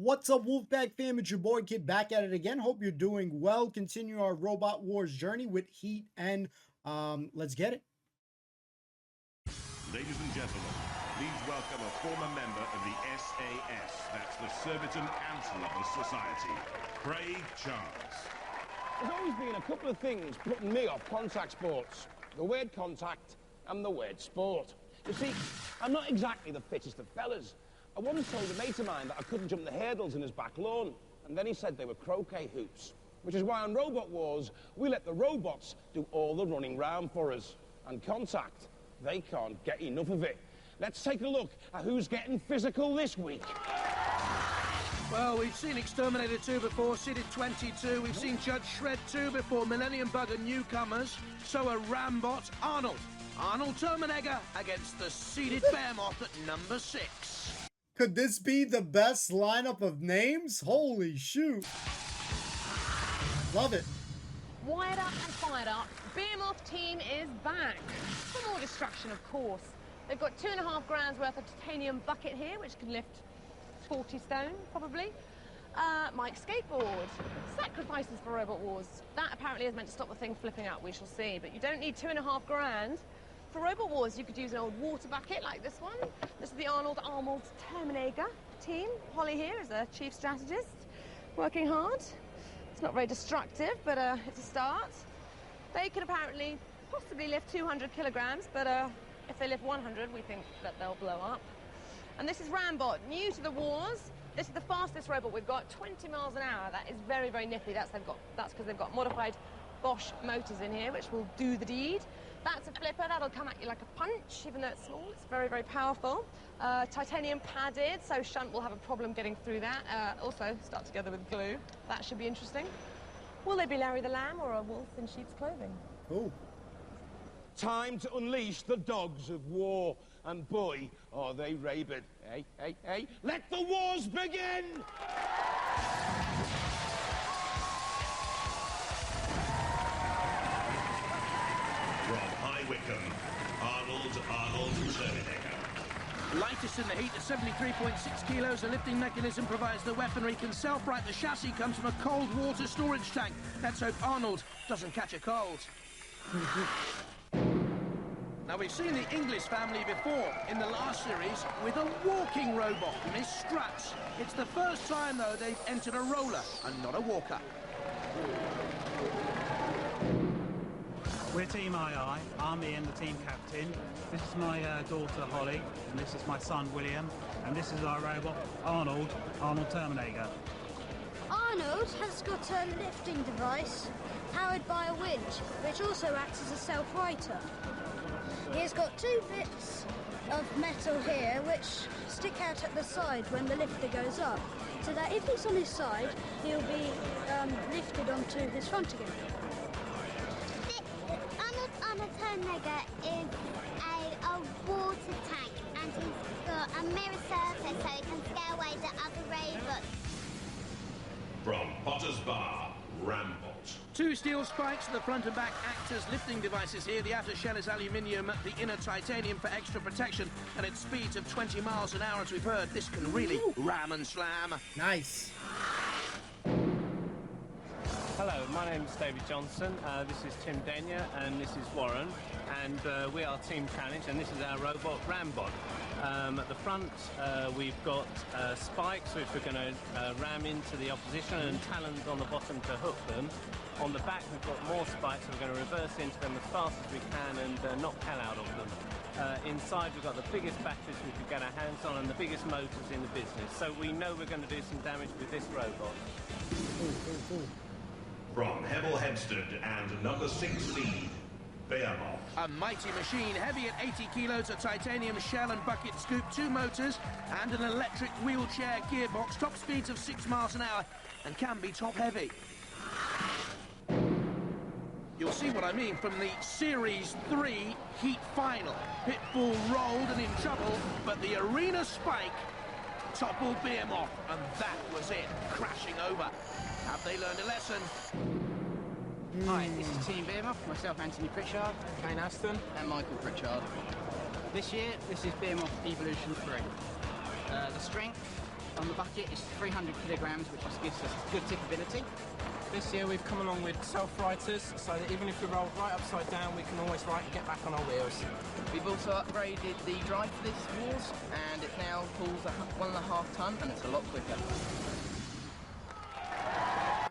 What's up, Wolfpack fam? It's your boy Kid back at it again. Hope you're doing well. Continue our Robot Wars journey with Heat and let's get it. Ladies and gentlemen, please welcome a former member of the SAS, that's the Surbiton Ant Lovers Society, Craig Charles. There's always been a couple of things putting me off contact sports. The word contact and the word sport. You see, I'm not exactly the fittest of fellas. I once told a mate of mine that I couldn't jump the hurdles in his back lawn, and then he said they were croquet hoops. Which is why on Robot Wars, we let the robots do all the running round for us. And contact, they can't get enough of it. Let's take a look at who's getting physical this week. Well, we've seen Exterminator 2 before, seeded 22. We've seen Judge Shred 2 before, Millennium Bug and newcomers. So a Rambot, Arnold Terminator against the seeded Behemoth at number 6. Could this be the best lineup of names? Holy shoot. Love it. Wired up and fired up, Behemoth team is back. For more destruction, of course. They've got 2.5 grand's worth of titanium bucket here, which can lift 40 stone, probably. Mike's skateboard. Sacrifices for Robot Wars. That apparently is meant to stop the thing flipping out, we shall see. But you don't need 2.5 grand. For Robot Wars, you could use an old water bucket like this one. This is the Arnold Terminator team. Holly here is a chief strategist, working hard. It's not very destructive, but it's a start. They can apparently possibly lift 200 kilograms, but if they lift 100, we think that they'll blow up. And this is Rambot, new to the wars. This is the fastest robot we've got, 20 miles an hour. That is very, very nifty. That's because they've got modified Bosch motors in here, which will do the deed. That's a flipper, that'll come at you like a punch, even though it's small. It's very, very powerful. Titanium padded, so Shunt will have a problem getting through that. Also, stuck together with glue. That should be interesting. Will they be Larry the Lamb or a wolf in sheep's clothing? Oh. Time to unleash the dogs of war. And boy, are they rabid. Hey, hey, hey, let the wars begin! From High Wycombe, Arnold Terminator. Lightest in the heat at 73.6 kilos, a lifting mechanism provides the weaponry, can self-right. The chassis comes from a cold water storage tank. Let's hope Arnold doesn't catch a cold. Now, we've seen the English family before in the last series with a walking robot, Miss Struts. It's the first time, though, they've entered a roller and not a walker. We're Team II, I'm Ian, the team captain. This is my daughter Holly, and this is my son William, and this is our robot Arnold Terminator. Arnold has got a lifting device powered by a winch, which also acts as a self-righter. He has got 2 bits of metal here which stick out at the side when the lifter goes up, so that if he's on his side, he'll be lifted onto his front again. Arnold Terminator is a water tank, and he's got a mirror surface so he can scare away the other robots. From Potter's Bar, Rambot. 2 steel spikes at the front and back act as lifting devices here. The outer shell is aluminium, the inner titanium for extra protection, and at speeds of 20 miles an hour, as we've heard, this can really ram and slam. Nice. Hello, my name is David Johnson, this is Tim Denyer, and this is Warren, and we are Team Challenge, and this is our robot Rambot. At the front we've got spikes which we're going to ram into the opposition, and talons on the bottom to hook them. On the back we've got more spikes, so we're going to reverse into them as fast as we can and knock hell out of them. Inside we've got the biggest batteries we could get our hands on and the biggest motors in the business, so we know we're going to do some damage with this robot. From Hemel Hempstead and number 6 lead, Behemoth. A mighty machine, heavy at 80 kilos, a titanium shell and bucket scoop, 2 motors, and an electric wheelchair gearbox, top speeds of 6 miles an hour, and can be top heavy. You'll see what I mean from the Series 3 Heat Final. Pitbull rolled and in trouble, but the arena spike toppled Behemoth, and that was it, crashing over. Have they learned a lesson? Hi, this is Team Behemoth, myself Anthony Pritchard, Kane Aston and Michael Pritchard. This year, this is Behemoth Evolution 3. The strength, On the bucket it's 300 kilograms, which just gives us good tickability. This year we've come along with self-righters, so that even if we roll right upside down, we can always right and get back on our wheels. We've also upgraded the drive for this wars, and it now pulls 1.5 ton, and it's a lot quicker.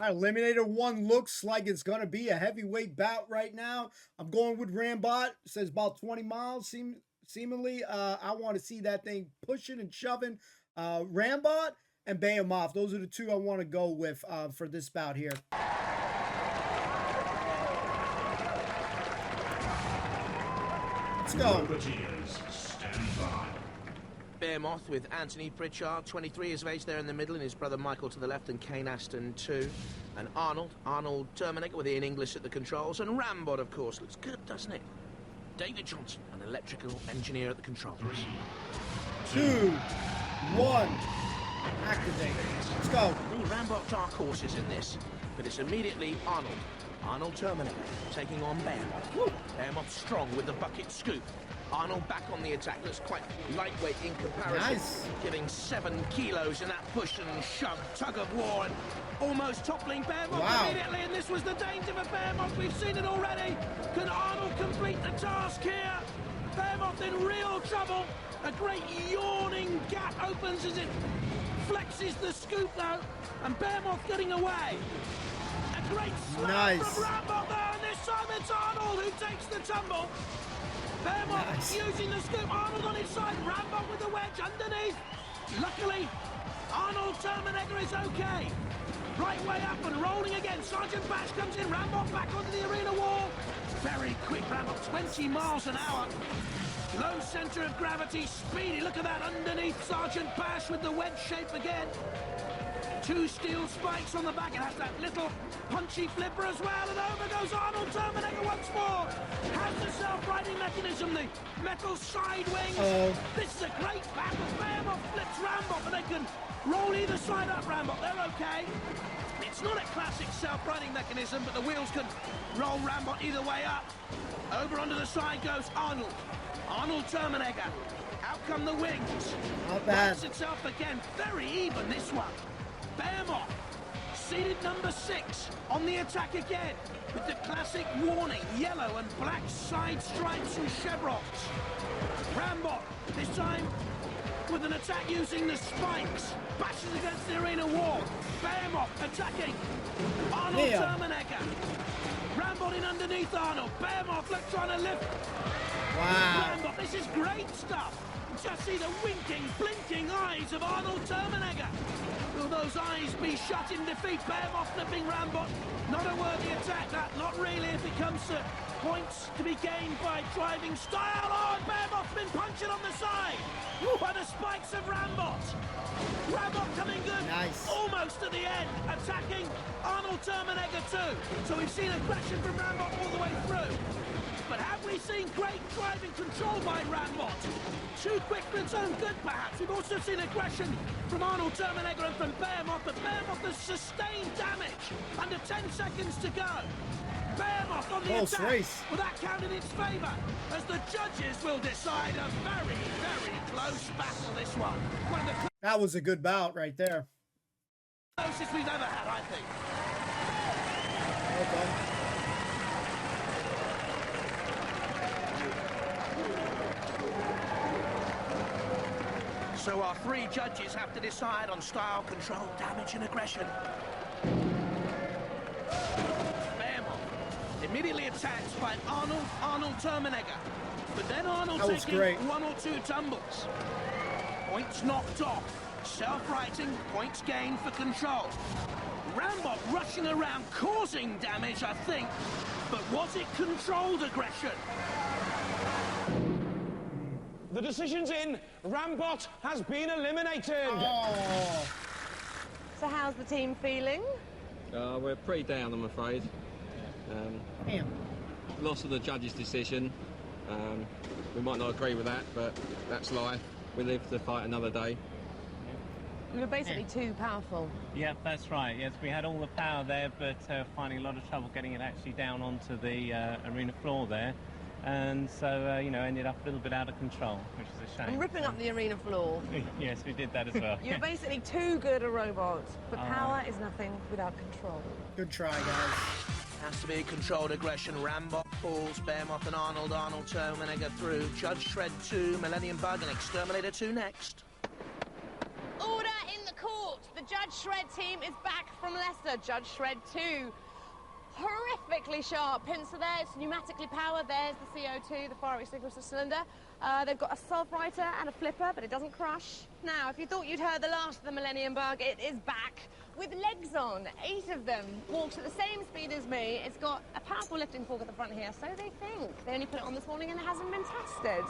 Eliminator 1 looks like it's going to be a heavyweight bout right now. I'm going with Rambot. It says about 20 miles, seemingly. I want to see that thing pushing and shoving. Rambot and Behemoth. Those are the two I want to go with for this bout here. Let's go. Stand by. Behemoth with Anthony Pritchard, 23 years of age there in the middle, and his brother Michael to the left, and Kane Aston 2. And Arnold Terminator with Ian English at the controls, and Rambot, of course. Looks good, doesn't it? David Johnson, an electrical engineer at the controls. 2, 1, activate. Let's go. The Rambot dark horses in this, but it's immediately Arnold Terminator taking on Behemoth. Behemoth strong with the bucket scoop. Arnold back on the attack, looks quite lightweight in comparison. Nice. Giving 7 kilos in that push and shove, tug of war, and almost toppling Behemoth immediately, and this was the danger for Behemoth. We've seen it already. Can Arnold complete the task here? Behemoth in real trouble. A great yawning gap opens as it flexes the scoop though, and Behemoth getting away. A great slam from Rambot there, and this time it's Arnold who takes the tumble. Behemoth using the scoop, Arnold on his side, Rambot with the wedge underneath. Luckily, Arnold Terminator is okay. Right way up and rolling again. Sergeant Bash comes in, Rambot back onto the arena wall. Very quick Rambot, 20 miles an hour. Low centre of gravity, speedy. Look at that underneath Sergeant Bash with the wedge shape again. 2 steel spikes on the back. It has that little punchy flipper as well, and over goes Arnold Terminator once more. Has the self-righting mechanism, the metal side wings. This is a great battle. Behemoth flips Rambot, but they can roll either side up Rambot. They're okay. It's not a classic self-righting mechanism, but the wheels can roll Rambot either way up. Over onto the side goes Arnold. Arnold Terminator. Out come the wings. Not bad. Rights itself again. Very even, this one. Behemoth, seated number 6, on the attack again, with the classic warning, yellow and black side stripes and chevrons. Rambot, this time with an attack using the spikes, bashes against the arena wall. Behemoth attacking, Arnold Terminator. Rambot in underneath Arnold. Behemoth, look, trying to lift. Wow. Rambot, this is great stuff. Just see the winking, blinking eyes of Arnold Terminator. Will those eyes be shut in defeat? Behemoth flipping Rambot. Not a worthy attack, that. Not really if it comes to points to be gained by driving style. Oh, and Behemoth's been punctured on the side by the spikes of Rambot. Rambot coming good. Nice. Almost at the end. Attacking Arnold Terminator 2. So we've seen aggression from Rambot all the way through. But have we seen great driving control by Rambot? Too quick for its own good, perhaps. We've also seen aggression from Arnold Terminator and from Behemoth, but Behemoth has sustained damage. Under 10 seconds to go. Behemoth on the attack, race. with that count in its favour, as the judges will decide. A very, very close battle, this one. One of the That was a good bout right there. closest we've ever had, I think. Okay. So our 3 judges have to decide on style, control, damage and aggression. Behemoth immediately attacked by Arnold Terminator. But then Arnold taking great. 1 or 2 tumbles. Points knocked off. Self-righting, points gained for control. Rambot rushing around, causing damage, I think. But was it controlled aggression? The decision's in. Rambot has been eliminated. Oh. So how's the team feeling? We're pretty down, I'm afraid. Damn. Loss of the judge's decision. We might not agree with that, but that's life. We live to fight another day. You were basically too powerful. Yeah, that's right. Yes, we had all the power there, but finding a lot of trouble getting it actually down onto the arena floor there. and so, you know, ended up a little bit out of control, which is a shame. And ripping up the arena floor. Yes, we did that as well. You're basically too good a robot, but power is nothing without control. Good try, guys. Has to be controlled aggression. Rambot falls, Behemoth and Arnold. Arnold Terminator through. Judge Shred 2, Millennium Bug and Exterminator 2 next. Order in the court. The Judge Shred team is back from Leicester. Judge Shred 2. Horrifically sharp pincer there. It's pneumatically powered. There's the CO2, the fire extinguisher cylinder. They've got a sulphuriter and a flipper, but it doesn't crush. Now, if you thought you'd heard the last of the Millennium Bug, it is back with legs on. 8 of them walks at the same speed as me. It's got a powerful lifting fork at the front here, so they think. They only put it on this morning and it hasn't been tested.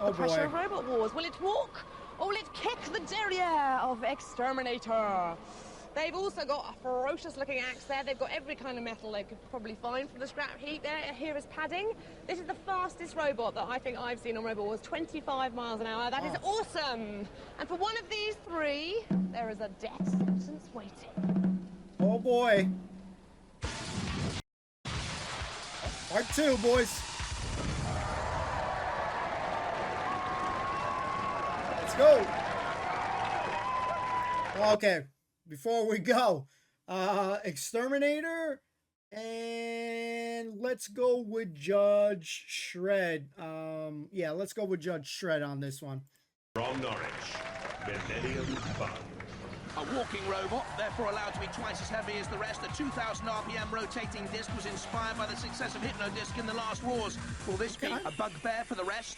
Oh, the pressure boy. of Robot Wars. Will it walk or will it kick the derriere of Exterminator? They've also got a ferocious-looking axe there. They've got every kind of metal they could probably find from the scrap heap there. Here is padding. This is the fastest robot that I think I've seen on Robot Wars, 25 miles an hour. That is awesome. And for one of these 3, there is a death sentence waiting. Oh boy. Part 2, boys. Let's go. Okay. Before we go, Exterminator, and let's go with Judge Shred. Yeah, let's go with Judge Shred on this one. From Norwich, Millennium Bug. A walking robot, therefore allowed to be twice as heavy as the rest. A 2,000 RPM rotating disc was inspired by the success of Hypnodisc in the last wars. Will this be a bugbear for the rest?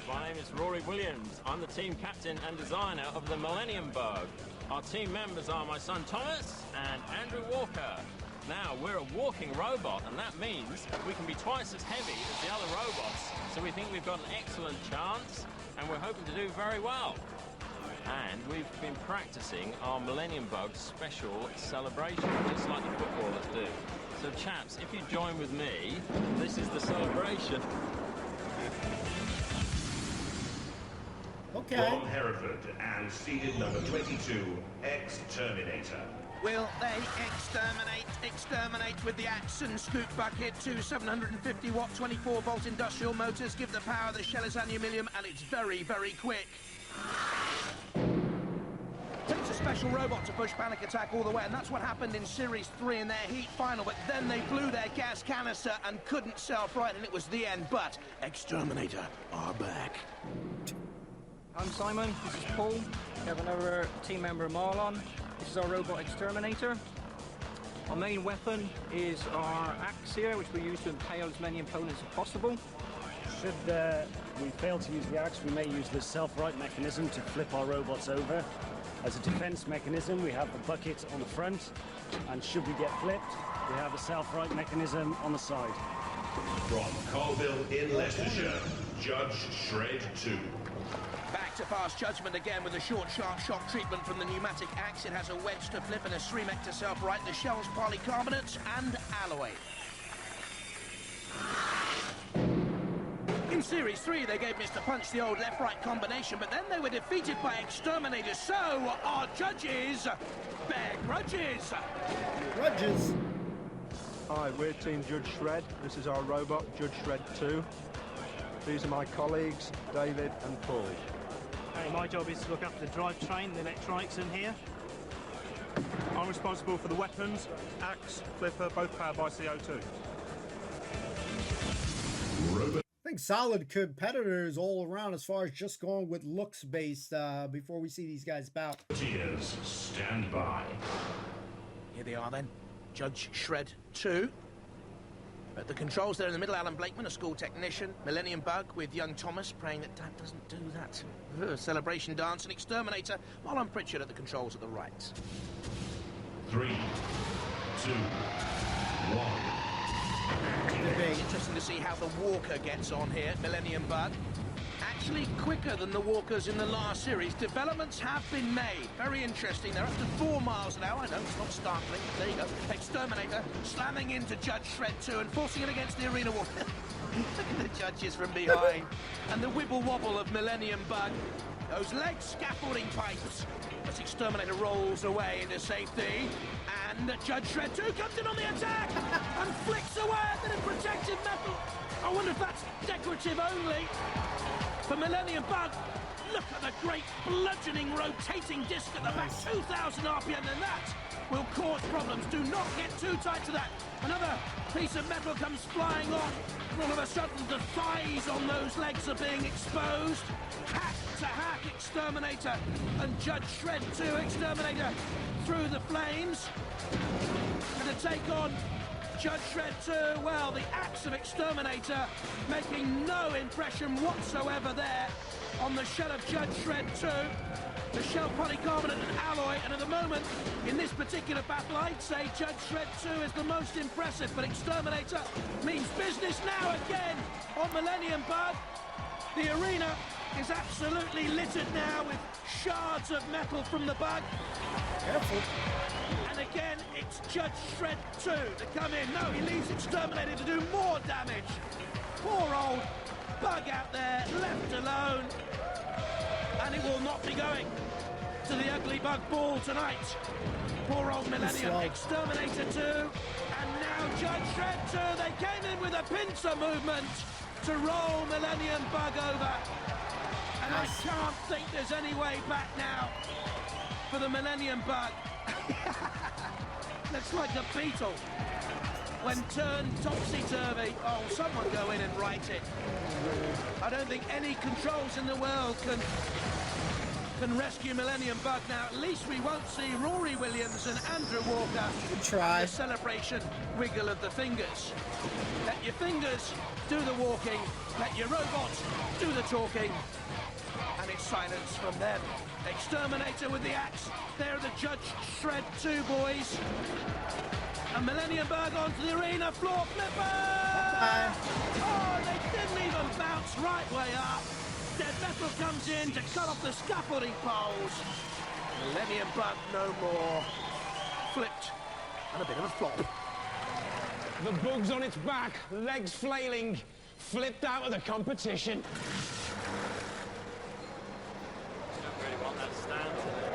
My name is Rory Williams. I'm the team captain and designer of the Millennium Bug. Our team members are my son Thomas and Andrew Walker. Now, we're a walking robot, and that means we can be twice as heavy as the other robots. So we think we've got an excellent chance, and we're hoping to do very well. And we've been practicing our Millennium Bug special celebration, just like the footballers do. So chaps, if you join with me, this is the celebration. Okay. From Hereford and seeded number 22, Exterminator. Will they exterminate with the axe and scoop bucket? 2 750-watt, 24-volt industrial motors give the power. The shell is aluminium and it's very, very quick. Takes a special robot to push Panic Attack all the way, and that's what happened in Series 3 in their heat final, but then they blew their gas canister and couldn't self-right, and it was the end, but Exterminator are back. I'm Simon, this is Paul. We have another team member, Marlon. This is our robot Exterminator. Our main weapon is our axe here, which we use to impale as many opponents as possible. Should we fail to use the axe, we may use the self-right mechanism to flip our robots over. As a defense mechanism, we have the bucket on the front, and should we get flipped, we have a self-right mechanism on the side. From Colville in Leicestershire, Judge Shred 2. Back to fast judgment again with a short, sharp shock treatment from the pneumatic axe. It has a wedge to flip and a streamek to self-right. The shell's polycarbonate and alloy. In Series 3, they gave Mr. Punch the old left-right combination, but then they were defeated by Exterminator, so our judges bear grudges. Grudges. Hi, we're Team Judge Shred. This is our robot, Judge Shred 2. These are my colleagues, David and Paul. Hey, my job is to look after the drivetrain, the electronics in here. I'm responsible for the weapons, axe, flipper, both powered by CO2. I think solid competitors all around as far as just going with looks based before we see these guys bout. Tears, stand by. Here they are then, Judge Shred 2. At the controls there in the middle, Alan Blakeman, a school technician. Millennium Bug with young Thomas, praying that Dad doesn't do that. Celebration dance and Exterminator, while I'm Pritchard at the controls at the right. 3, 2, 1. It's interesting to see how the Walker gets on here, Millennium Bug. Actually quicker than the Walkers in the last series. Developments have been made. Very interesting. They're up to 4 miles an hour. I know, it's not startling. There you go. Exterminator slamming into Judge Shred 2 and forcing it against the arena wall. Look at the judges from behind. And the wibble-wobble of Millennium Bug. Those legs scaffolding pipes. As Exterminator rolls away into safety. And Judge Shred 2 comes in on the attack and flicks away at the protective decorative only for Millennium Bug. Look at the great bludgeoning rotating disc at the back, 2,000 RPM, and that will cause problems. Do not get too tight to that. Another piece of metal comes flying on, and all of a sudden the thighs on those legs are being exposed. Hack to hack, Exterminator, and Judge Shred 2, Exterminator, through the flames. And to take on Judge Shred 2, well, the axe of Exterminator making no impression whatsoever there on the shell of Judge Shred 2. The shell polycarbonate and alloy, and at the moment, in this particular battle, I'd say Judge Shred 2 is the most impressive, but Exterminator means business now again on Millennium Bug. The arena is absolutely littered now with shards of metal from the bug. Careful. And again, it's Judge Shred 2 to come in. No, he leaves Exterminator to do more damage. Poor old bug out there, left alone. And it will not be going to the ugly bug ball tonight. Poor old Millennium. Exterminator 2. And now Judge Shred 2. They came in with a pincer movement to roll Millennium Bug over. And I can't think there's any way back now for the Millennium Bug. That's like the beetle when turned topsy-turvy. Oh, someone go in and write it. I don't think any controls in the world can rescue Millennium Bug now. At least we won't see Rory Williams and Andrew Walker try the celebration wiggle of the fingers. Let your fingers do the walking, let your robots do the talking, and it's silence from them. Exterminator with the axe. They're the Judge Shred 2 boys. And Millennium Bug onto the arena floor flipper! Oh, they didn't even bounce right way up. Dead Metal comes in to cut off the scaffolding poles. Millennium Bug no more. Flipped and a bit of a flop. The bug's on its back, legs flailing, flipped out of the competition.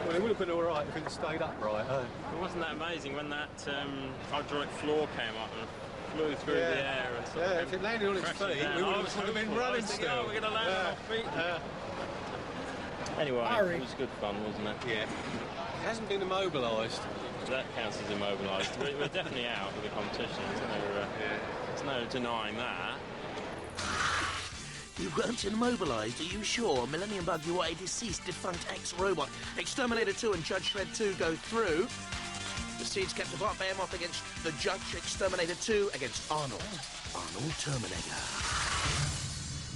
Well, it would have been all right if it stayed upright. It wasn't that amazing when that hydraulic floor came up and flew through the air and stuff. Yeah, if it landed on its feet, we would have been running still. Oh, we're going to land on our feet. Anyway, it was good fun, wasn't it? Yeah. It hasn't been immobilised. That counts as immobilised. We're definitely out of the competition. There's no denying that. You weren't immobilised, are you sure? Millennium Bug, you are a deceased, defunct ex-robot. Exterminator 2 and Judge Shred 2 go through. The Seeds kept apart, Behemoth against the Judge. Exterminator 2 against Arnold. Arnold Terminator.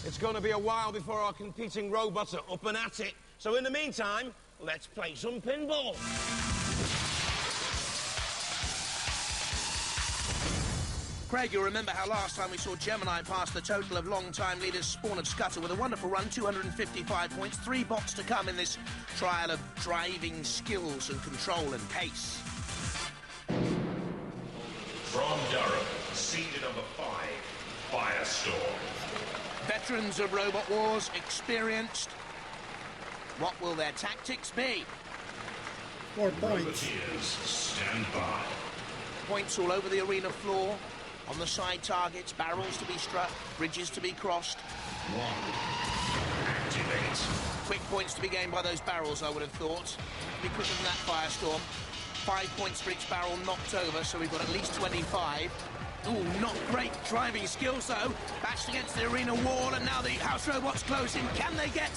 It's going to be a while before our competing robots are up and at it. So in the meantime, let's play some pinball. Craig, you'll remember how last time we saw Gemini pass the total of long-time leaders Spawn of Scuttle with a wonderful run, 255 points, 3 bots to come in this trial of driving skills and control and pace. From Durham, seeded number 5, Firestorm. Veterans of Robot Wars, experienced. What will their tactics be? 4 points. Roboteers, stand by. Points all over the arena floor. On the side targets, barrels to be struck, bridges to be crossed. 1. Activate. Quick points to be gained by those barrels, I would have thought. Be quicker than that, Firestorm. 5 points for each barrel knocked over, so we've got at least 25. Ooh, not great driving skills, though. Bashed against the arena wall, and now the house robots close in. Can they get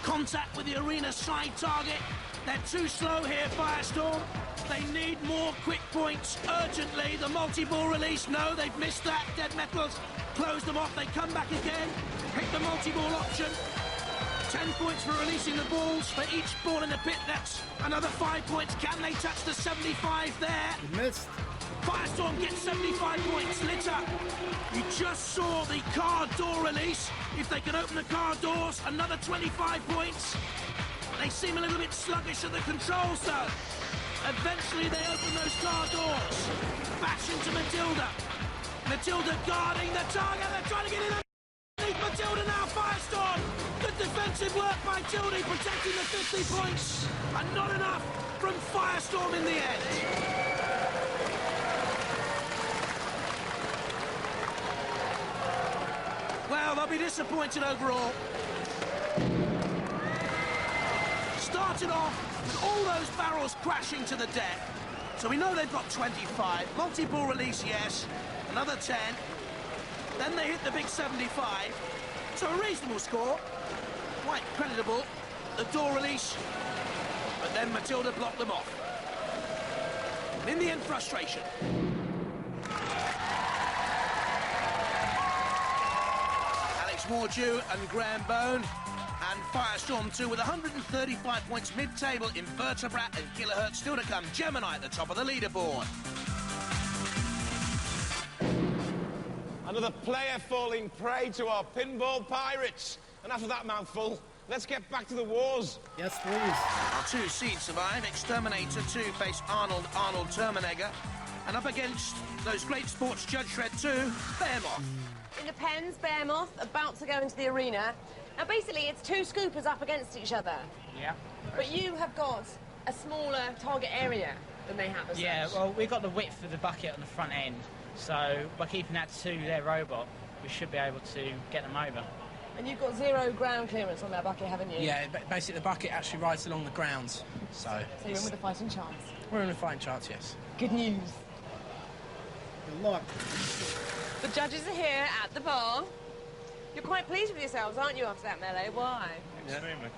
contact with the arena side target? They're too slow here, Firestorm. They need more quick points urgently. The multi-ball release, no, they've missed that. Dead Metals close them off. They come back again. Hit the multi-ball option. 10 points for releasing the balls for each ball in the pit. That's another 5 points. Can they touch the 75 there? You missed. Firestorm gets 75 points. Litter, you just saw the car door release. If they can open the car doors, another 25 points. They seem a little bit sluggish at the controls, though. Eventually, they open those car doors. Bash into Matilda. Matilda guarding the target. They're trying to get in underneath Matilda now. Firestorm. Good defensive work by Tildy, protecting the 50 points. And not enough from Firestorm in the end. Well, the be disappointed overall. Started off with all those barrels crashing to the deck. So we know they've got 25. Multi-ball release, yes. Another 10. Then they hit the big 75. So a reasonable score. Quite creditable. The door release. But then Matilda blocked them off. And in the end, frustration. Alex Mordew and Graham Bone. And Firestorm 2 with 135 points mid-table. Invertebrate and Kilohertz still to come. Gemini at the top of the leaderboard. Another player falling prey to our pinball pirates. And after that mouthful, let's get back to the wars. Yes, please. Our 2 seeds survive. Exterminator 2 face Arnold Terminegger. And up against those great sports Judge Shred 2, Behemoth. In the pens, Behemoth about to go into the arena. Now, basically, it's 2 scoopers up against each other. Yeah. But you have got a smaller target area than they have as Yeah, such. well, we've got the width of the bucket on the front end, so by keeping that to their robot, we should be able to get them over. And you've got 0 ground clearance on that bucket, haven't you? Yeah, basically the bucket actually rides along the grounds, so you're in with a fighting chance. we're in a fighting chance, yes. Good news. Good luck. The judges are here at the bar. You're quite pleased with yourselves, aren't you, after that melee? Why? Extremely.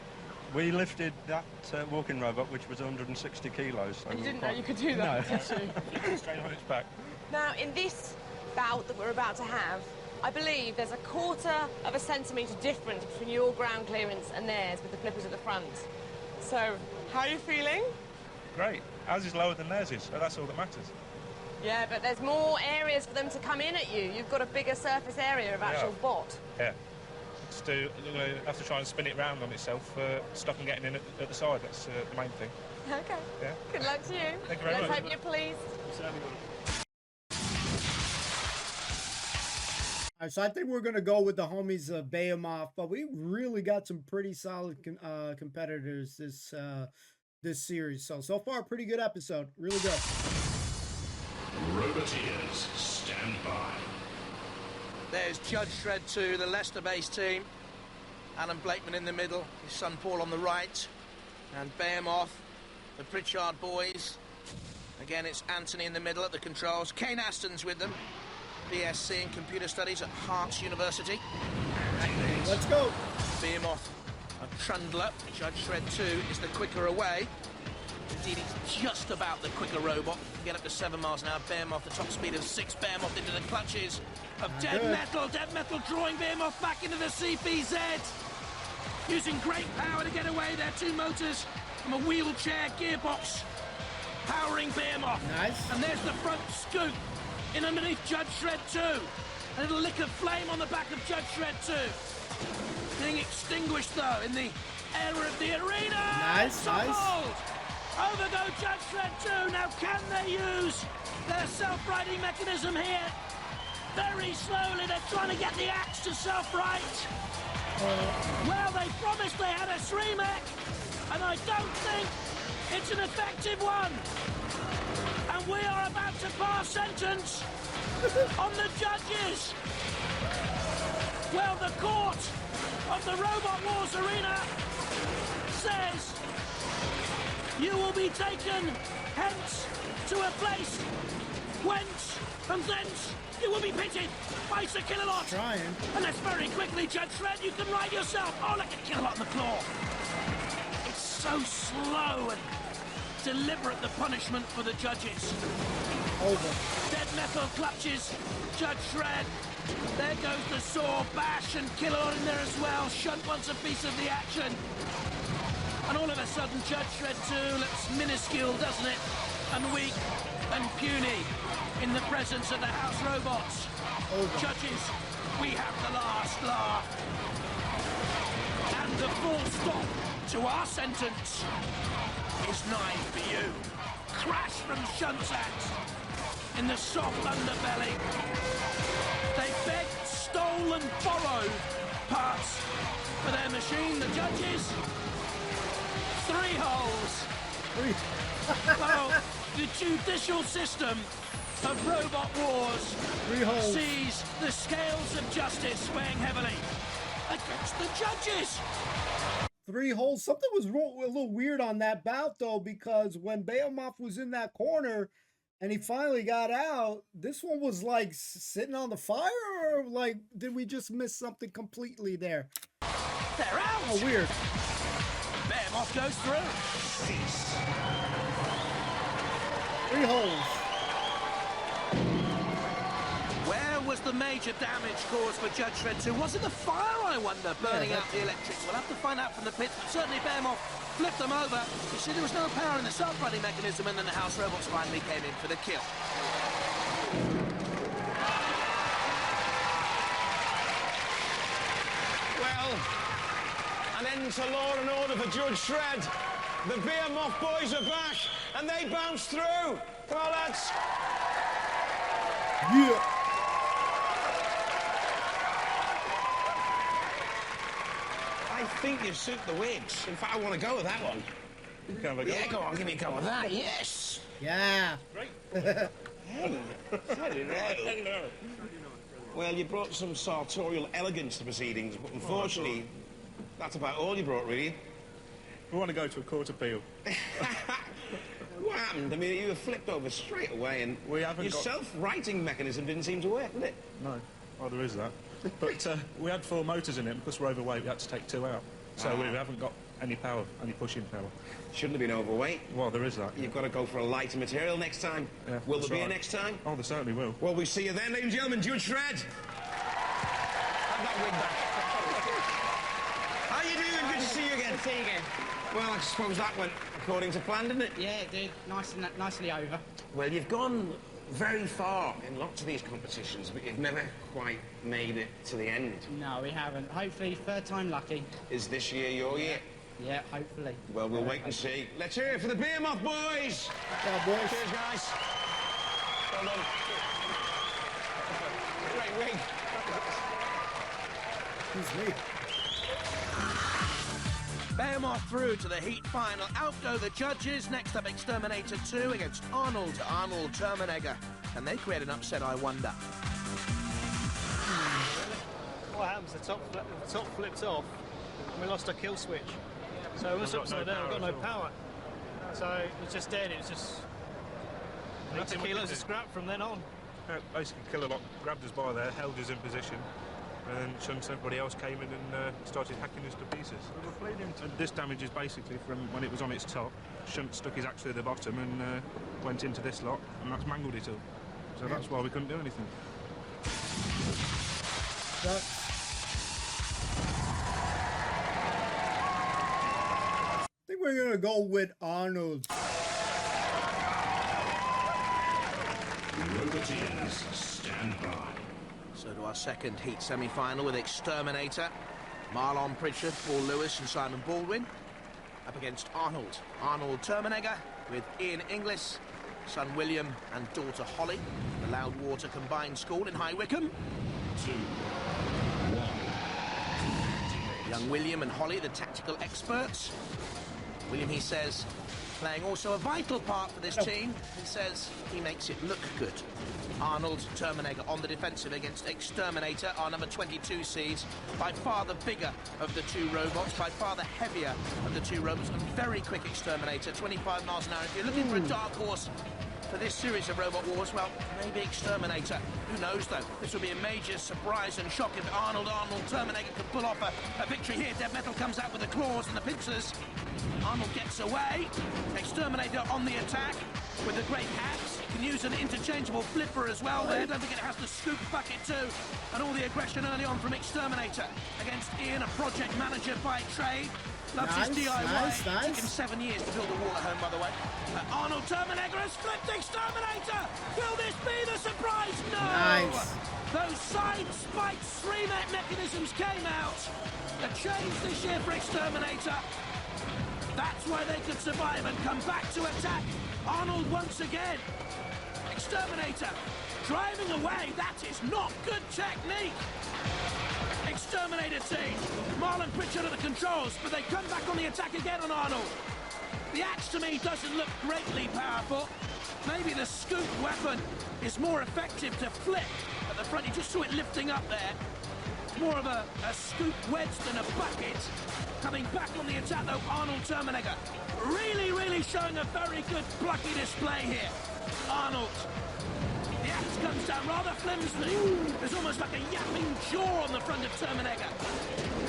We lifted that walking robot, which was 160 kilos. So And you we didn't were know you could do that, No. did you? Straight on its back. Now, in this bout that we're about to have, I believe there's a 1/4 of a centimetre difference between your ground clearance and theirs with the flippers at the front. So, how are you feeling? Great. Ours is lower than theirs is, so that's all that matters. Yeah, but there's more areas for them to come in at you. You've got a bigger surface area of actual bot. Yeah. You're going to have to try and spin it round on itself, stop them getting in at the side. That's the main thing. Okay. Yeah. Good luck to you. Thank you very Let's much. hope you're pleased. All right, so I think we're going to go with the homies of Behemoth, but we really got some pretty solid competitors this series. So far, pretty good episode. Really good. Roboteers, stand by. There's Judge Shred 2, the Leicester-based team. Alan Blakeman in the middle, his son Paul on the right. And Behemoth, the Pritchard boys. Again, it's Anthony in the middle at the controls. Kane Aston's with them. BSc in Computer Studies at Hearts University. Let's go. Behemoth, a trundler. Judge Shred 2 is the quicker away. Indeed, it's just about the quicker robot. Get up to 7 miles an hour. Behemoth, the top speed of 6. Behemoth into the clutches of Dead Metal. Dead Metal drawing Behemoth back into the CPZ. Using great power to get away. There are 2 motors from a wheelchair gearbox powering Behemoth. Nice. And there's the front scoop in underneath Judge Shred 2. A little lick of flame on the back of Judge Shred 2. Being extinguished, though, in the air of the arena. Nice, nice. Over go Judge Shred 2. Now can they use their self-righting mechanism here? Very slowly, they're trying to get the axe to self-right. Well, they promised they had a SREMEC, and I don't think it's an effective one. And we are about to pass sentence on the judges. Well, the court of the Robot Wars arena says you will be taken hence to a place whence from thence you will be pitted by Sir Killalot. Trying. And that's very quickly, Judge Shred, you can ride yourself. Oh, look at Killalot on the claw. It's so slow and deliberate, the punishment for the judges. Over. Dead Metal clutches Judge Shred. There goes the saw, Bash and Killalot in there as well. Shunt wants a piece of the action. And all of a sudden, Judge Shred 2 looks minuscule, doesn't it? And weak and puny in the presence of the house robots. Judges, we have the last laugh. And the full stop to our sentence is 9 for you. Crash from Shuntax in the soft underbelly. They begged, stole and borrowed parts for their machine. The judges, 3 holes. Well, the judicial system of Robot Wars 3 holes. sees the scales of justice swaying heavily against the judges. 3 holes. Something was a little weird on that bout, though, because when Behemoth was in that corner and he finally got out, this one was like sitting on the fire, or like, did we just miss something completely there? They're out. Oh, weird. Behemoth goes through. Cease. 3 holes. Where was the major damage caused for Judge Shred 2? Was it the fire, I wonder, burning out the electrics? We'll have to find out from the pits, but certainly Behemoth flipped them over. You see, there was no power in the self-running mechanism, and then the house robots finally came in for the kill. Well, an end to law and order for Judge Shred. The Behemoth boys are back, and they bounced through. Come on, lads. Yeah. I think you suit the wedge. In fact, I want to go with that one. Yeah, go on, give me a go with that. Yes. Yeah. Hello. Well, you brought some sartorial elegance to proceedings, but unfortunately, that's about all you brought, really. We want to go to a court appeal. What happened? I mean, you were flipped over straight away, and we haven't your self-righting mechanism didn't seem to work, did it? No. Oh, there is that. But we had 4 motors in it. Because we're overweight, we had to take 2 out. So we haven't got any power, any pushing power. Shouldn't have been overweight. Well, there is that. You've got to go for a lighter material next time. Yeah, will there be right. a next time? Oh, there certainly will. Well, we see you then, ladies and gentlemen. Judge Shred. Have that wig back. How you doing? Good to see you again. Good to see you again. Well, I suppose that went according to plan, didn't it? Yeah, it did. Nicely over. Well, you've gone very far in lots of these competitions, but you've never quite made it to the end. No, we haven't. Hopefully, third time lucky. Is this year your year? Yeah, hopefully. Well, we'll wait and see. Let's hear it for the Behemoth boys! Yeah, boys. Cheers, guys. Well done. Great wig. Excuse me. Behemoth through to the heat final. Out go the judges. Next up, Exterminator 2 against Arnold Termenegger. Can they create an upset, I wonder? What happens? The top flipped off. We lost our kill switch. So once upside down, we've got no power. So it was just dead. It was just 80 kilos of scrap from then on. Basically, Killerlock grabbed us by there, held us in position, and then Shunt everybody else came in and started hacking us to pieces. And this damage is basically from when it was on its top. Shunt stuck his axe through the bottom and went into this lot, and that's mangled it all. So that's why we couldn't do anything. I think we're gonna go with Arnold. Roboteers, stand by. So to our second heat semi-final with Exterminator, Marlon Pritchard, Paul Lewis and Simon Baldwin, up against Arnold Termenegger with Ian Inglis, son William and daughter Holly, the Loudwater Combined School in High Wycombe. 2, 1. Young William and Holly, the tactical experts. William, he says, playing also a vital part for this team. He says he makes it look good. Arnold Termenegger on the defensive against Exterminator, our number 22 seeds. By far the bigger of the 2 robots, by far the heavier of the 2 robots, and very quick Exterminator, 25 miles an hour. If you're looking for a dark horse for this series of Robot Wars, well, maybe Exterminator. Who knows, though? This will be a major surprise and shock if Arnold Termenegger can pull off a victory here. Dead Metal comes out with the claws and the pincers. Arnold gets away. Exterminator on the attack with a great axe. Can use an interchangeable flipper as well there. Don't forget it has the scoop bucket too. And all the aggression early on from Exterminator against Ian, a project manager by trade. Loves his DIY. Took him 7 years to build a wall at home, by the way. Arnold Termenegger has flipped Exterminator! Will this be the surprise? No! Nice. Those side spiked 3-net mechanisms came out. A change this year for Exterminator. That's why they could survive and come back to attack. Arnold once again. Exterminator driving away. That is not good technique. Exterminator team. Marlon Pritchard at the controls, but they come back on the attack again on Arnold. The axe to me doesn't look greatly powerful. maybe the scoop weapon is more effective to flip at the front. You just saw it lifting up there. More of a scoop wedge than a bucket. Coming back on the attack, though, Arnold Termenegger. Really showing a very good plucky display here. Arnold. The axe comes down rather flimsily. There's almost like a yapping jaw on the front of Termenegger.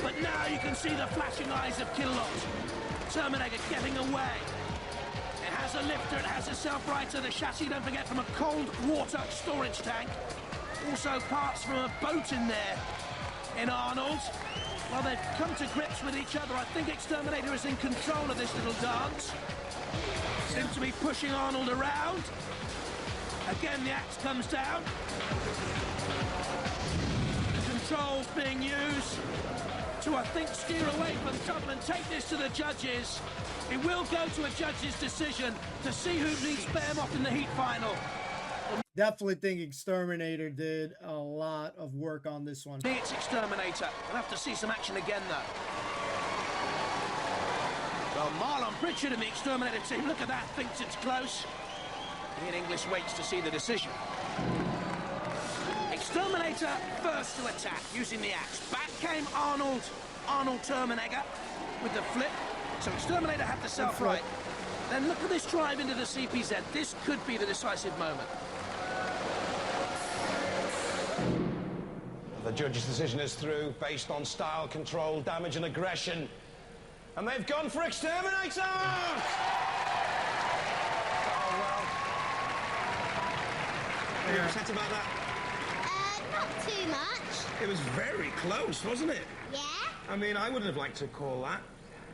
But now you can see the flashing eyes of Killot. Termenegger getting away. It has a lifter, it has a self-righter, the chassis, don't forget, from a cold water storage tank. Also parts from a boat in there in Arnold. Well, they've come to grips with each other. I think Exterminator is in control of this little dance. Seems to be pushing Arnold around. Again, the axe comes down. Controls being used to, I think, steer away from trouble and take this to the judges. It will go to a judge's decision to see who beats Behemoth in the heat final. Definitely think Exterminator did a lot of work on this one. It's Exterminator. We'll have to see some action again, though. Well, Marlon Pritchard and the Exterminator team, look at that, thinks it's close. Ian English waits to see the decision. Exterminator first to attack, using the axe. Back came Arnold Termenegger with the flip. So Exterminator had the self-right. Then look at this drive into the CPZ. This could be the decisive moment. The judge's decision is through, based on style, control, damage and aggression. And they've gone for Exterminator! Oh, well. What are you upset about that? Not too much. It was very close, wasn't it? Yeah? I mean, I wouldn't have liked to call that.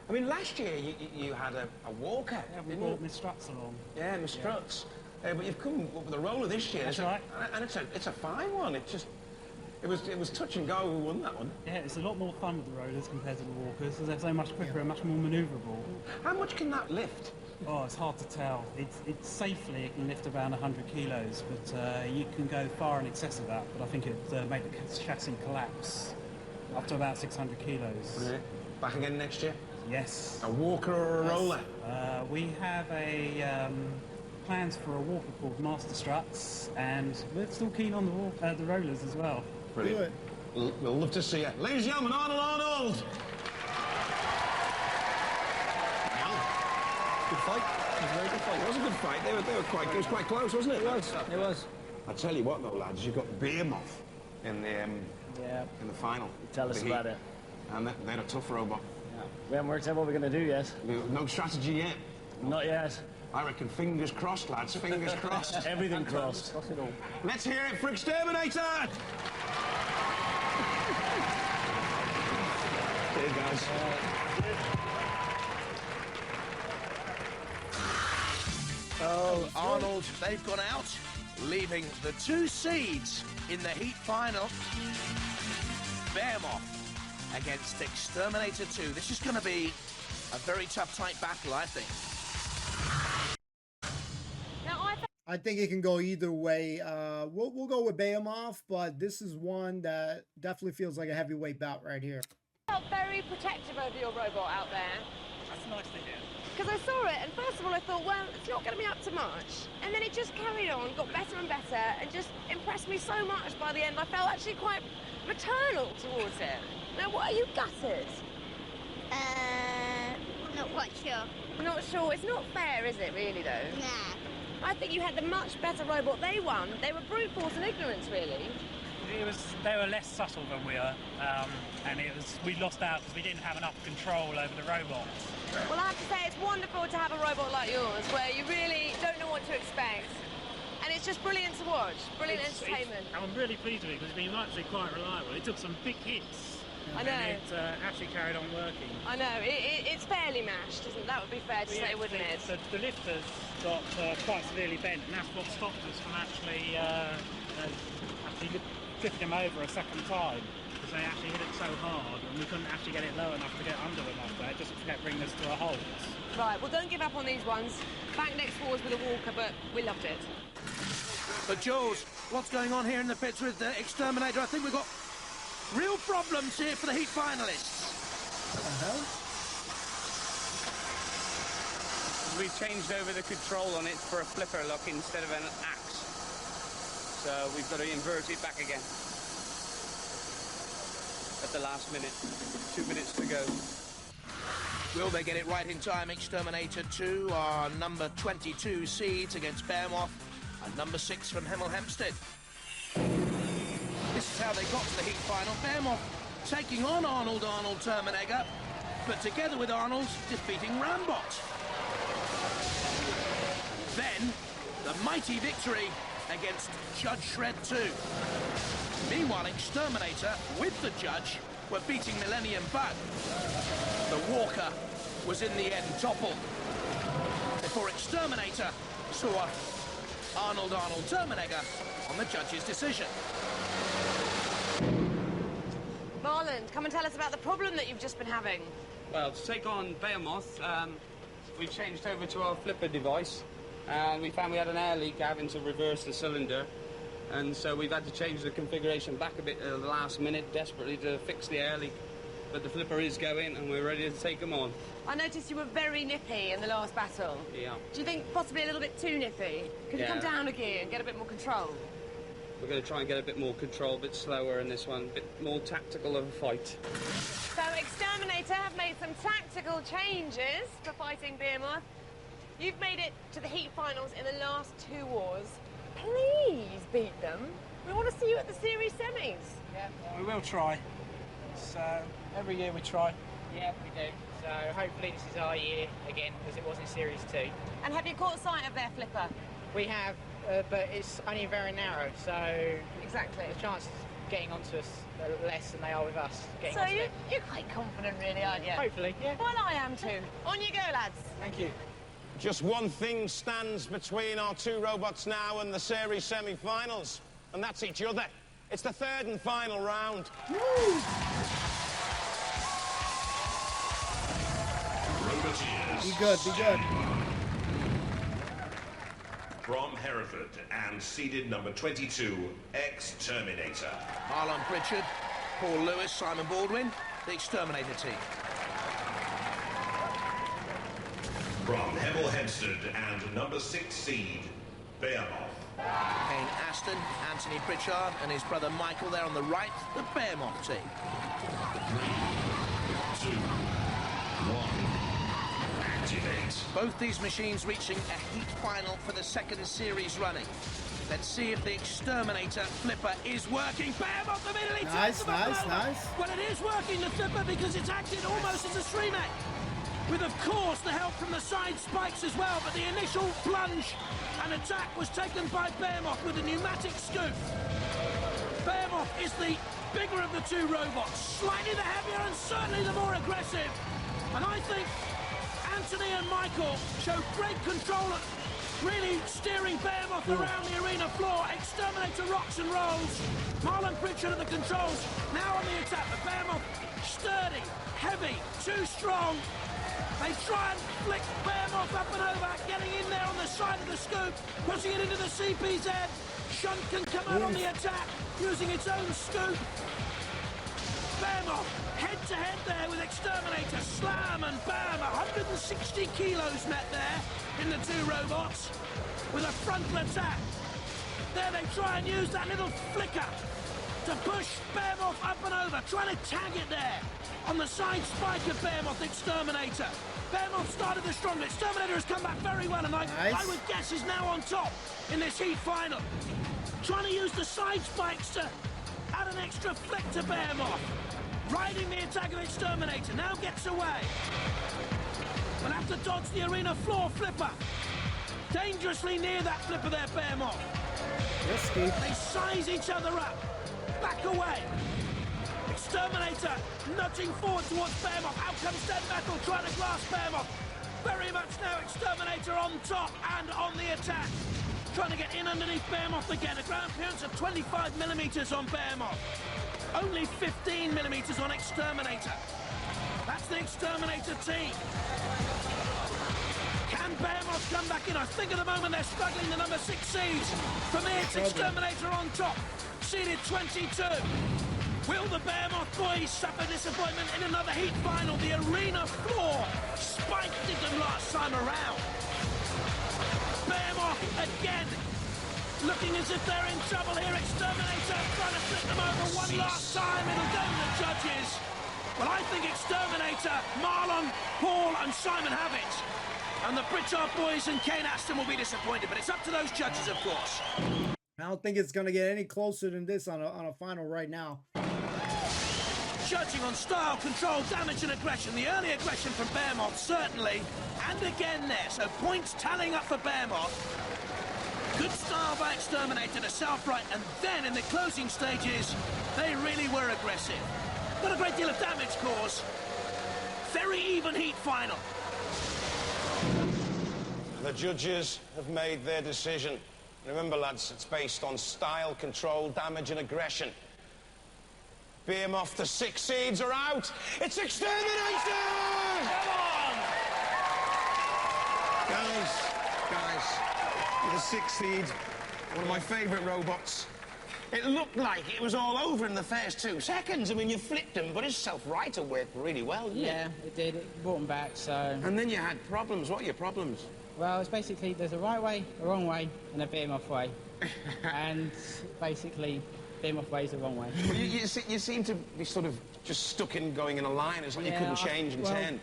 I mean, last year you had a walker. Yeah, we brought Miss Struts along. Yeah, Miss Struts. But you've come up with a roller this year. That's right. And it's a fine one. It was touch and go who won that one. Yeah, it's a lot more fun with the rollers compared to the walkers, because they're so much quicker and much more manoeuvrable. How much can that lift? Oh, it's hard to tell. It's safely, it can lift around 100 kilos, but you can go far in excess of that. But I think it made the chassis collapse up to about 600 kilos. Yeah. Back again next year? Yes. A walker or a roller? We have plans for a walker called Master Struts, and we're still keen on the rollers as well. Brilliant. We'll love to see you. Ladies and gentlemen, Arnold! Good fight. It was a very good fight. It was a good fight. They were quite. It was quite close, wasn't it? It was. I tell you what, though, lads, you've got Behemoth in the final. Tell us about it. And they're a tough robot. Yeah. We haven't worked out what we're going to do yet. No strategy yet. Not yet. I reckon fingers crossed, lads. Fingers crossed. Everything crossed. Cross it all. Let's hear it for Exterminator! Cheers, guys. Oh, Arnold, they've gone out, leaving the two seeds in the heat final. Behemoth against Exterminator 2. This is going to be a very tough, tight battle, I think. I think it can go either way. We'll go with Behemoth, but this is one that definitely feels like a heavyweight bout right here. I felt very protective over your robot out there. That's nice to hear. Because I saw it, and first of all I thought, well, it's not going to be up to much. And then it just carried on, got better and better, and just impressed me so much by the end. I felt actually quite maternal towards it. Now, what are you gutted? Not quite sure. Not sure. It's not fair, is it, really, though? Nah. I think you had the much better robot. They won. They were brute force and ignorance, really. They were less subtle than we are, and we lost out because we didn't have enough control over the robot. Well, I have to say, it's wonderful to have a robot like yours, where you really don't know what to expect. And it's just brilliant to watch. Brilliant entertainment. I'm really pleased with it because it's been actually quite reliable. It took some big hits. I know. And it actually carried on working. I know. It's fairly mashed, isn't it? That would be fair to say, wouldn't it? The lifter's got quite severely bent, and that's what stopped us from actually flipping him over a second time, because they actually hit it so hard, and we couldn't actually get it low enough to get under them up there. It just kept bringing us to a halt. Right, well, don't give up on these ones. Back next wars with a walker, but we loved it. But Jules, what's going on here in the pits with the Exterminator? I think we've got real problems here for the heat finalists. we've changed over the control on it for a flipper look instead of an axe. So we've got to invert it back again. At the last minute. 2 minutes to go. Will they get it right in time? Exterminator 2 are number 22 seeds against Behemoth and number 6 from Hemel Hempstead. This is how they got to the heat final. Behemoth taking on Arnold Termenegger, but together with Arnold defeating Rambot. Then, the mighty victory against Judge Shred 2. Meanwhile, Exterminator, with the Judge, were beating Millennium Bug. The Walker was in the end toppled before Exterminator saw Arnold Termenegger on the Judge's decision. Marland, come and tell us about the problem that you've just been having. Well, to take on Behemoth, we've changed over to our flipper device, and we found we had an air leak having to reverse the cylinder, and so we've had to change the configuration back a bit at the last minute, desperately to fix the air leak. But the flipper is going, and we're ready to take them on. I noticed you were very nippy in the last battle. Yeah. Do you think possibly a little bit too nippy? Could you come down a gear and get a bit more control? We're going to try and get a bit more control, a bit slower in this one, a bit more tactical of a fight. So Exterminator have made some tactical changes for fighting Behemoth. You've made it to the heat finals in the last 2 wars. Please beat them. We want to see you at the series semis. Yeah, we will try. So every year we try. Yeah, we do. So hopefully this is our year again, as it was in Series 2. And have you caught sight of their flipper? We have, but it's only very narrow, so exactly the chances of getting onto us are less than they are with us. So you're quite confident, really, aren't you? Hopefully, yeah. Well, I am too. On you go, lads. Thank you. Just one thing stands between our 2 robots now and the series semi-finals, and that's each other. It's the 3rd and final round. Woo! Be good, be good. From Hereford and seeded number 22, Exterminator. Marlon Pritchard, Paul Lewis, Simon Baldwin, the Exterminator team. From Hemel Hempstead and number 6 seed, Behemoth. Kane Aston, Anthony Pritchard, and his brother Michael there on the right, the Behemoth team. 3, 2, 1. Activate. Both these machines reaching a heat final for the 2nd series running. Let's see if the Exterminator flipper is working. Behemoth immediately nice. Well, it is working, the flipper, because it's acted almost as a streamer. With, of course, the help from the side spikes as well, but the initial plunge and attack was taken by Behemoth with a pneumatic scoop. Behemoth is the bigger of the 2 robots, slightly the heavier and certainly the more aggressive. And I think Anthony and Michael showed great control at really steering Behemoth around the arena floor. Exterminator rocks and rolls. Marlon Pritchard at the controls, now on the attack. But Behemoth, sturdy, heavy, too strong. They try and flick Behemoth up and over, getting in there on the side of the scoop, pushing it into the CPZ. Shunt can come out on the attack, using its own scoop. Behemoth, head-to-head there with Exterminator. Slam and bam, 160 kilos met there in the 2 robots, with a frontal attack. There they try and use that little flicker to push Behemoth up and over, trying to tag it there on the side spike of Behemoth Exterminator. Behemoth started the strong. Exterminator has come back very well, and I would guess is now on top in this heat final. Trying to use the side spikes to add an extra flick to Behemoth. Riding the attack of Exterminator, now gets away. Will have to dodge the arena floor flipper. Dangerously near that flipper there, Behemoth. Risky. They size each other up. Back away. Exterminator nudging forward towards Behemoth. Out comes Dead Metal trying to grasp Behemoth. Very much now Exterminator on top and on the attack. Trying to get in underneath Behemoth again. A ground clearance of 25mm on Behemoth. Only 15mm on Exterminator. That's the Exterminator team. Can Behemoth come back in? I think at the moment they're struggling, the number 6 seeds. For me, it's Exterminator on top. Seeded 22. Will the Behemoth boys suffer disappointment in another heat final? The arena floor spiked them last time around. Behemoth again. Looking as if they're in trouble here. Exterminator trying to flip them over one last time. It'll go to the judges. Well, I think Exterminator, Marlon, Paul and Simon have it. And the Pritchard boys and Kane Aston will be disappointed, but it's up to those judges, of course. I don't think it's going to get any closer than this on a final right now. Judging on style, control, damage and aggression. The early aggression from Behemoth, certainly. And again there, so points tallying up for Behemoth. Good style by Exterminator to self-right, and then in the closing stages, they really were aggressive. Not a great deal of damage caused. Very even heat final. The judges have made their decision. Remember, lads, it's based on style, control, damage and aggression. Behemoth, the 6 seeds are out. It's Exterminator! Come on! Guys, you're the 6 seed. One of my favourite robots. It looked like it was all over in the first 2 seconds. I mean, you flipped him, but his self-righter worked really well, didn't it? Yeah, it did. It brought him back, so... And then you had problems. What are your problems? Well, it's basically there's a right way, a wrong way, and a Behemoth way. And basically, Behemoth way is the wrong way. Well, you seem to be sort of just stuck in going in a line. It's like you couldn't change and turn.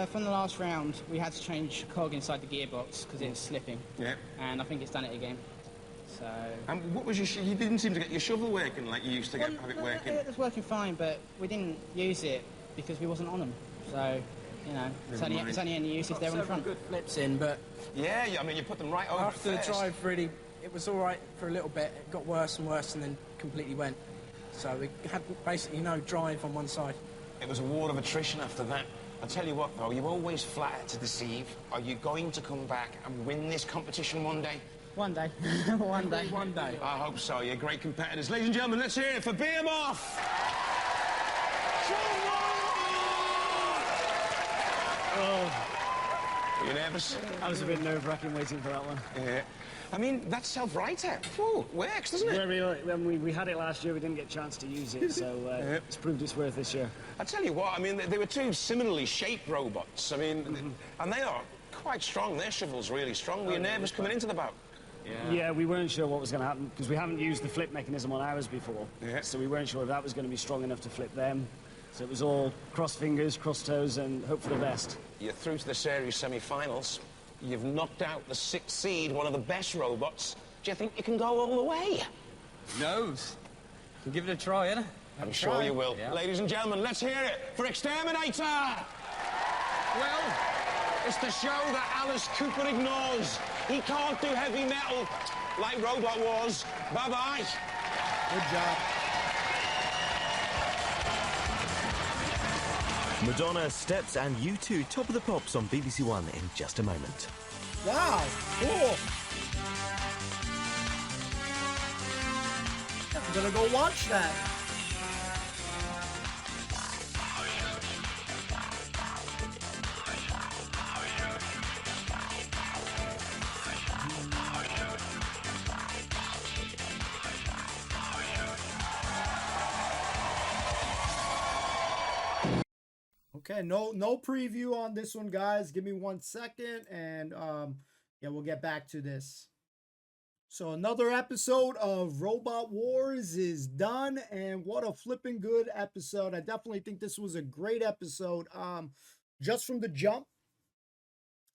From the last round, we had to change cog inside the gearbox because it was slipping. Yeah. And I think it's done it again. So... And what was your... You didn't seem to get your shovel working like you used to have it working. It was working fine, but we didn't use it because we wasn't on them. So... You know, it's only any use if they're on front. Good flips in, but yeah, I mean, you put them right over. After the drive, really, it was all right for a little bit. It got worse and worse, and then completely went. So we had basically no drive on one side. It was a war of attrition after that. I tell you what, though, you always flatter to deceive. Are you going to come back and win this competition one day? One day. One day. One day. I hope so. You're great competitors, ladies and gentlemen. Let's hear it for Behemoth. Oh. Were you nervous? I was a bit nerve-wracking waiting for that one. Yeah. I mean, that's self-righter. Works, doesn't it? When we had it last year, we didn't get a chance to use it, so it's proved its worth this year. I tell you what, I mean, they were 2 similarly shaped robots. I mean, and they are quite strong. Their shovel's really strong. Were you nervous coming into the bout? Yeah, we weren't sure what was going to happen, because we haven't used the flip mechanism on ours before. Yeah. So we weren't sure if that was going to be strong enough to flip them. So it was all cross fingers, cross toes, and hope for the best. You're through to the series semi-finals. You've knocked out the 6th seed, one of the best robots. Do you think you can go all the way? Who knows? We'll give it a try, innit? I'm sure you will. Yeah. Ladies and gentlemen, let's hear it for Exterminator! Well, it's the show that Alice Cooper ignores. He can't do heavy metal like Robot Wars. Bye-bye. Good job. Madonna, Steps and U2 top of the pops on BBC One in just a moment. Wow, cool. I'm gonna go watch that. Okay, no preview on this one, guys. Give me 1 second, and yeah, we'll get back to this. So another episode of Robot Wars is done, and what a flipping good episode. I definitely think this was a great episode. Just from the jump,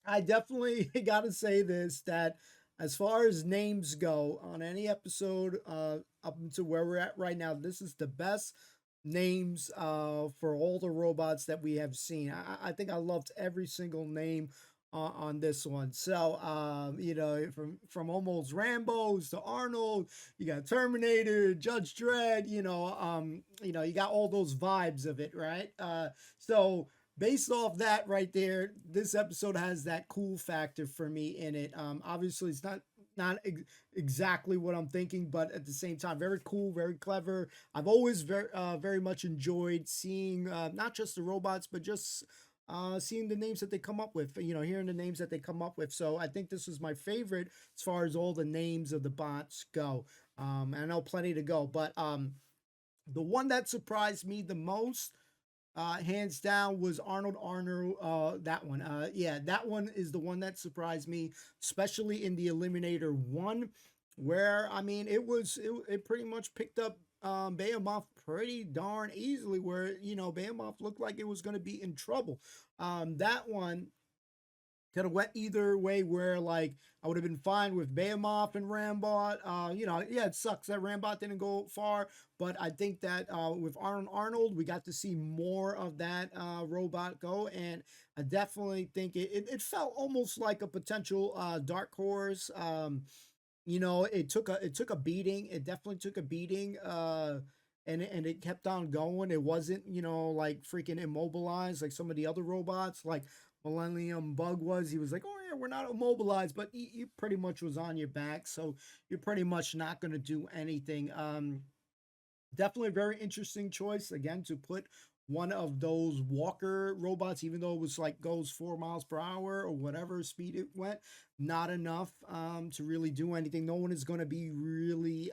I definitely gotta say this, that as far as names go on any episode up until where we're at right now, this is the best names for all the robots that we have seen. I think I loved every single name on this one. So you know, from almost Rambos to Arnold, you got Terminator, Judge Dredd, you know, you got all those vibes of it, right? So based off that right there, this episode has that cool factor for me in it. Obviously it's not exactly what I'm thinking, but at the same time, very cool, very clever. I've always very much enjoyed seeing not just the robots, but just seeing the names that they come up with, hearing the names that they come up with. So I think this was my favorite as far as all the names of the bots go. I know plenty to go, but the one that surprised me the most hands down was Arnold. That one. Yeah, that one is the one that surprised me, especially in the Eliminator 1, where, I mean, it pretty much picked up Behemoth pretty darn easily, where, Behemoth looked like it was going to be in trouble. That one could have went either way, where, like, I would have been fine with Behemoth and Rambot. Yeah, it sucks that Rambot didn't go far, but I think that with Arnold, we got to see more of that robot go, and I definitely think it felt almost like a potential dark horse. It took a beating. It definitely took a beating. And it kept on going. It wasn't, like freaking immobilized like some of the other robots, like Millennium Bug was. He was like, oh yeah, we're not immobilized, but he pretty much was on your back, so you're pretty much not going to do anything. Definitely a very interesting choice, again, to put one of those walker robots, even though it was like goes 4 miles per hour or whatever speed it went, not enough to really do anything. No one is going to be really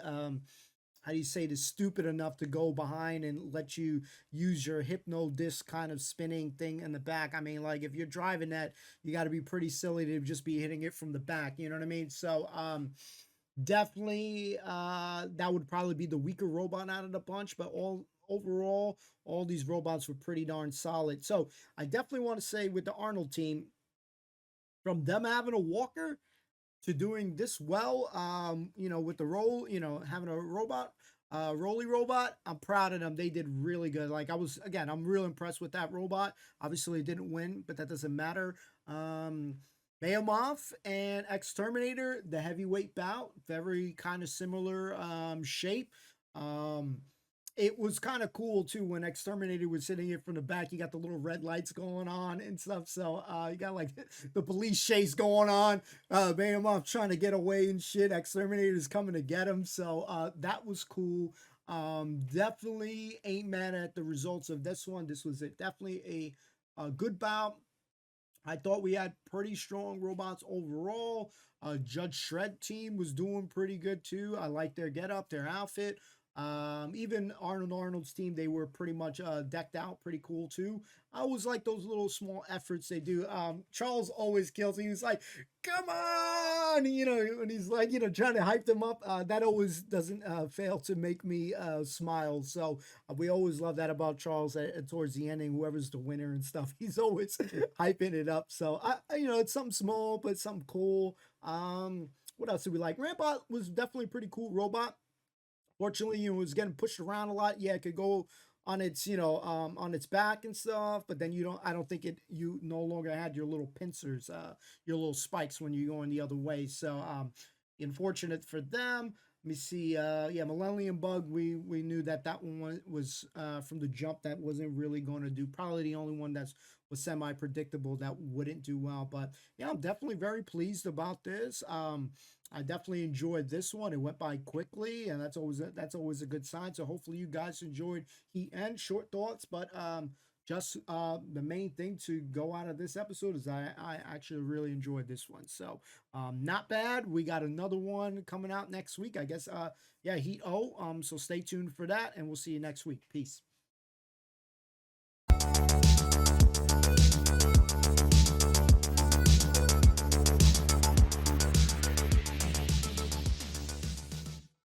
how do you say this, stupid enough to go behind and let you use your hypno disc kind of spinning thing in the back. I mean, like, if you're driving that, you got to be pretty silly to just be hitting it from the back, you know what I mean? So definitely that would probably be the weaker robot out of the bunch, but overall all these robots were pretty darn solid. So I definitely want to say, with the Arnold team, from them having a walker to doing this well, with the roll, having a robot, Rolly robot, I'm proud of them. They did really good. Like, I'm real impressed with that robot. Obviously it didn't win, but that doesn't matter. Behemoth and Exterminator, the heavyweight bout, very kind of similar shape. It was kind of cool too when Exterminator was sitting here from the back. You got the little red lights going on and stuff. So you got like the police chase going on. Behemoth trying to get away and shit. Exterminator's coming to get him. So that was cool. Definitely ain't mad at the results of this one. This was definitely a good bout. I thought we had pretty strong robots overall. Judge Shred team was doing pretty good too. I like their getup, their outfit. Even Arnold's team, they were pretty much decked out pretty cool too. I always like those little small efforts they do. Charles always kills me. He's like, come on, and he's like, trying to hype them up. That always doesn't fail to make me smile. So we always love that about Charles towards the ending, whoever's the winner and stuff. He's always hyping it up. So it's something small, but something cool. What else did we like? Rambot was definitely a pretty cool robot. Fortunately, it was getting pushed around a lot. Yeah, it could go on its, on its back and stuff, but then I don't think you no longer had your little pincers, your little spikes when you're going the other way. So, unfortunate for them. Let me see. Millennium Bug, we knew that one was from the jump that wasn't really going to do. Probably the only one was semi-predictable that wouldn't do well. But yeah, I'm definitely very pleased about this. I definitely enjoyed this one. It went by quickly, and that's always a good sign. So hopefully you guys enjoyed Heat and Short Thoughts. But just the main thing to go out of this episode is I actually really enjoyed this one. So not bad. We got another one coming out next week, I guess. Heat O. So stay tuned for that, and we'll see you next week. Peace.